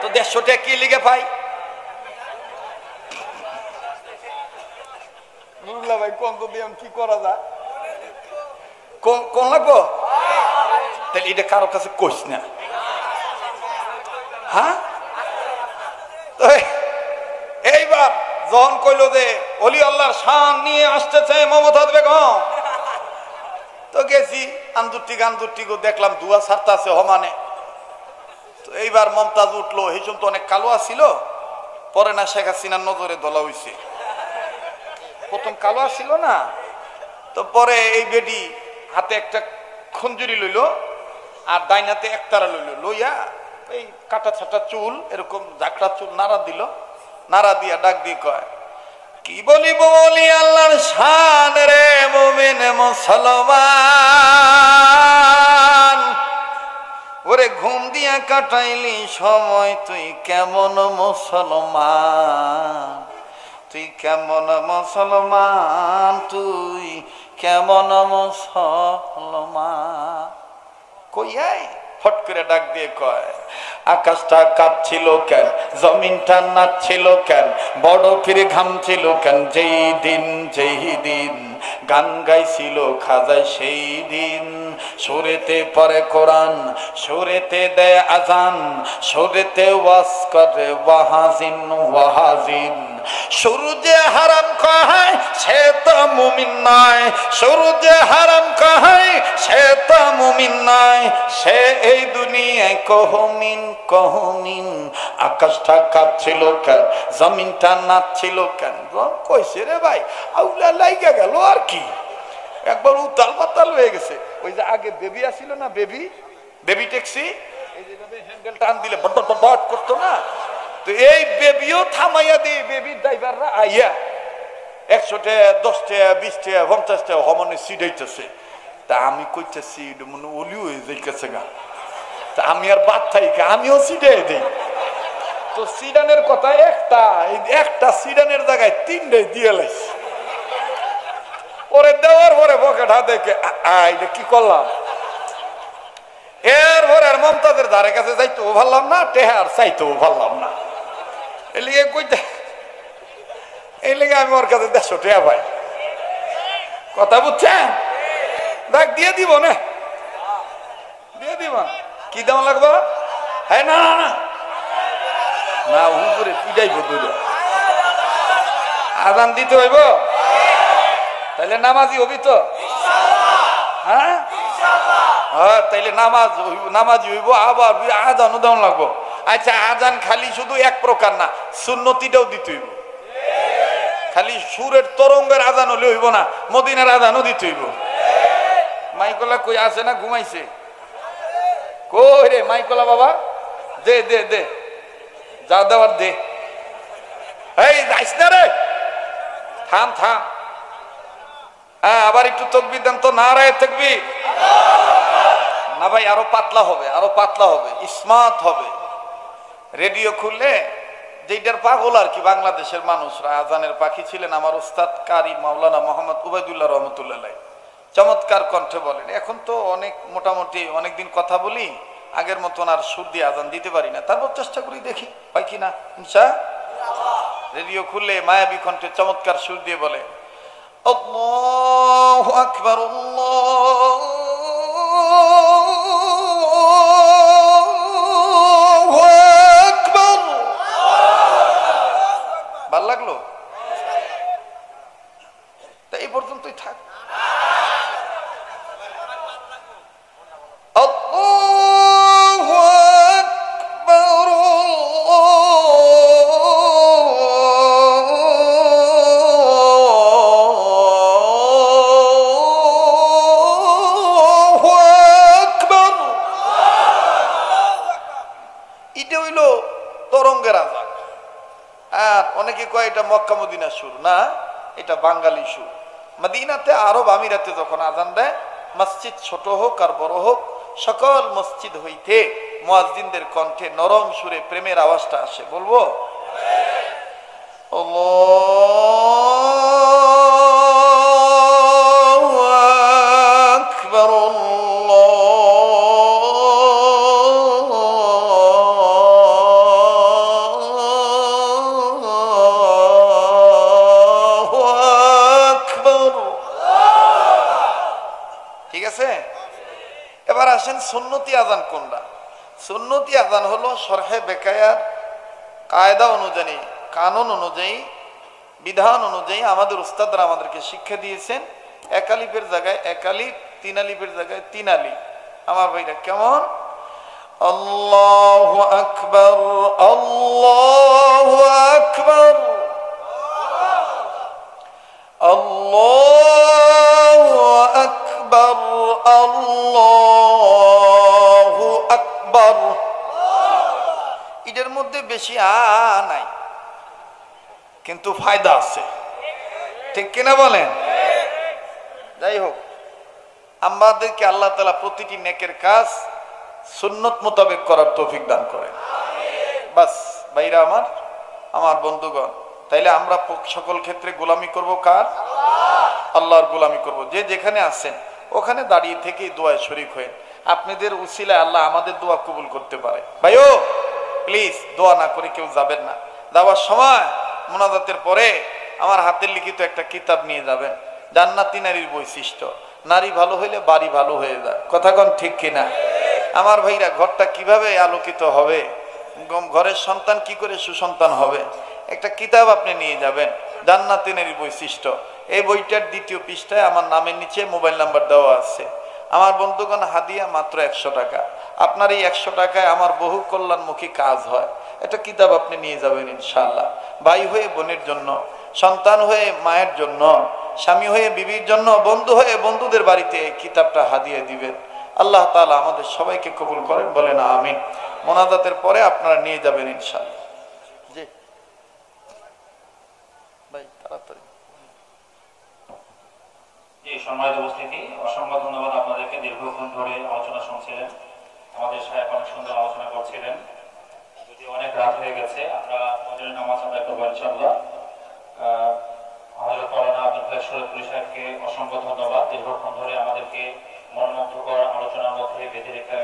তো 150 টাকা কি লিগে পাই ভাই কোন তো দিয়ে কি করা যায় কোন লাগবো তাহলে এটা কারো কাছে কইস না হ্যাঁ এইবার যখন কইল যে অলি আল্লাহর শান নিয়ে আসতেছে মমতাজ বেগম তো গেছি আন্দুরটি দেখলাম দুয়া ছাড়তে আছে হমানে তো এইবার মমতাজ উঠলো এই সময় তো অনেক কালো ছিল পরে না শেখ হাসিনার নজরে দলা হইছে প্রথম কালো ছিল না তো পরে এই বেডি হাতে একটা খঞ্জুরি লইল আর ডাইন হাতে একতারা লইল লইয়া এই কাটা ছাটা চুল এরকম ঝাঁকড়া চুল নাড়া দিল নাড়া দিয়া ডাক দিয়ে কয় কি বলি বলি আল্লাহর শান রে মুমিন মুসলমান ওরে ঘুম দিয়া কাটাইলি সময় তুই কেমন মুসলমান তুই কেমন মুসলমান তুই কেমন মুসলমান কইয়াই ফট করে ডাক দিয়ে কয় আকাশটা কাঁপছিল কেন জমিনটা নাচছিল কেন বড় ফিরে ঘামছিল কেন যেই দিন গান গাইছিল খাজায় সেই দিন সুরেতে পড়ে কোরআন সুরেতে দেয় আজান সুরেতে ওয়াজ করে ওয়াহাজিন সূর্যে হারাম কয় সে তো মুমিন নয় সূর্যে হারাম কয় সে তো মুমিন নয় সে এই দুনিয়ায় কহমিন আকাশটা কাঁপছিল কেন জমিনটা নাচছিল কেন কইছে রে ভাই আউলা লাইগা গেল আর কি একবার উতাল পাতাল হয়ে গেছে ওই যে আগে বেবি আসিল না বেবি ট্যাক্সি এই যে হ্যান্ডেল টান দিলে বট করতো না তো এই বেবিও থামাইয়া দিয়ে বেবির ড্রাইভাররা আইয়া 100 টাকা 10 টাকা 20 টাকা 50 টাকা হমনে সিডাইতেছে তা আমি কইতেছি মনে ওলি হয়ে যাইতেছে গা তা আমি আর বাদ থাকি আমিও সিডাই দিই তো সিডানের কথা একটা সিডানের জায়গায় 3টে দিয়ে লাইছি ওরে দেওয়ার পরে পকেট হাতে এটা কি করলাম এরপরে আর মমতাজের ধারে কাছে যাইতেও ভাবলাম না টেহার চাইতেও ভাবলাম না এই লিগে আমি ওর কাছে 150 টাকা পাই কথা বুঝছেন দেখ দিয়ে দিব না দিয়ে দিব কি দাম লাগবে হ্যাঁ না না না না উপরে পিটাইব দুটো আজান দিতে হইব তাইলে নামাজি হবি তো হ্যাঁ হ্যাঁ তাইলে নামাজি হইব আবার আজানও দেওয়া লাগবো আচ্ছা আজান খালি শুধু এক প্রকার না সুন্নতিটাও দিতে হইব খালি সুরের তরঙ্গের আজান হলে হইব না মদিনার আজানও দিতে হইব মাইকলা কই আছে না ঘুমাইছে কই রে মাইকলা বাবা দে দে দে যা দেওয়ার দে এই যাইস না রে থাম হ্যাঁ আবার একটু তকবির দেন তো না রায় তকবির না ভাই আরো পাতলা হবে স্মার্ট হবে রেডিও খুললে যেটার পাগল আর কি বাংলাদেশের মানুষরা আজানের পাখি ছিলেন আমার উস্তাদ কারি মাওলানা মোহাম্মদ উবাইদুল্লাহ রহমতুল্লাহ চমৎকার কণ্ঠে বলেন এখন তো অনেক মোটামুটি অনেকদিন কথা বলি আগের মতন আর সুর দিয়ে আজান দিতে পারি না তারপর চেষ্টা করি দেখি হয় কিনা ইনশাআল্লাহ রেডিও খুললে মায়াবী কণ্ঠে চমৎকার সুর দিয়ে বলে আল্লাহু আকবার আল্লাহু আকবার ভাল লাগলো তা এই পর্যন্তই থাক অনেকে কয় এটা মক্কা মদিনার সুর না এটা বাঙালি সুর মদিনাতে আরব আমিরাতে যখন আজান দেয় মসজিদ ছোট হোক আর বড় হোক সকল মসজিদ হইতে মুয়াজ্জিনদের কণ্ঠে নরম সুরে প্রেমের আওয়াজটা আসে বলবো আল্লাহু আকবার আজান সুন্নতি আজান কোনটা? সুন্নতি আজান হলো শরহে বেকায়ার কায়দা অনুযায়ী, কানুন অনুযায়ী, বিধান অনুযায়ী আমাদের উস্তাদরা আমাদেরকে শিক্ষা দিয়েছেন। এক আলিফের জায়গায় এক আলিফ, তিন আলিফের জায়গায় তিন আলিফ। আমার ভাইরা কেমন? আল্লাহু আকবার, আল্লাহু আকবার, আল্লাহু আকবার, আল্লাহু আকবার। এটার মধ্যে বেশি নাই, কিন্তু ফায়দা আছে, ঠিক কিনা বলেন? যাই হোক, আমাদেরকে আল্লাহ তাআলা প্রতিটি নেকের কাজ সুন্নত মোতাবেক করার তৌফিক দান করেন। বাস ভাইরা আমার, আমার বন্ধুগণ, তাইলে আমরা সকল ক্ষেত্রে গোলামি করব কার? আল্লাহর গোলামি করব। যে যেখানে আছেন ওখানে দাঁড়িয়ে থেকেই দোয়ায় শরীক হয়ে আপনাদের উসিলায় আল্লাহ আমাদের দোয়া কবুল করতে পারে। ভাইও প্লিজ দোয়া না করে কেউ যাবেন না। যাওয়ার সময় মুনাজাতের পরে আমার হাতের লিখিত একটা কিতাব নিয়ে যাবেন, জান্নাতি নারীর বৈশিষ্ট্য। নারী ভালো হইলে বাড়ি ভালো হয়ে যায়, কথা কোন ঠিক কিনা? আমার ভাইরা, ঘরটা কিভাবে আলোকিত হবে, ঘরের সন্তান কি করে সুসন্তান হবে, একটা কিতাব আপনি নিয়ে যাবেন, জান্নাতি নারীর বৈশিষ্ট্য। এই বইটার দ্বিতীয় পৃষ্ঠায় আমার নামের নিচে মোবাইল নাম্বার দেওয়া আছে। আমার বন্ধুগণ, হাদিয়া মাত্র 100 টাকা। আপনার এই 100 টাকায় আমার বহু কল্যাণমুখী কাজ হয়। একটা কিতাব আপনি নিয়ে যাবেন ইনশাআল্লাহ। ভাই হয়ে বোনের জন্য, সন্তান হয়ে মায়ের জন্য, স্বামী হয়ে বিবির জন্য, বন্ধু হয়ে বন্ধুদের বাড়িতে এই কিতাবটা হাদিয়া দিবেন। আল্লাহ তাআলা আমাদের সবাইকে কবুল করেন, বলেন আমিন। মোনাজাতের পরে আপনারা নিয়ে যাবেন ইনশাআল্লাহ। জি ভাই, তাড়াতাড়ি। জি, সম্মানিত উপস্থিতি, অসংখ্য ধন্যবাদ আপনাদেরকে। দীর্ঘক্ষণ ধরে আলোচনা শুনছিলেন, আমাদের সাহেব অনেক সুন্দর আলোচনা করছিলেন। যদি অনেক রাত হয়ে গেছে, আমরা ফজরের নামাজ আদায় করবো ইনশাআল্লাহ। হযরত মাওলানা আব্দুল খালেক শরীফুল্লাহ সাহেবকে অসংখ্য ধন্যবাদ। দীর্ঘক্ষণ ধরে আমাদেরকে মনোমুগ্ধকর আলোচনার মধ্যে বেঁধে রেখে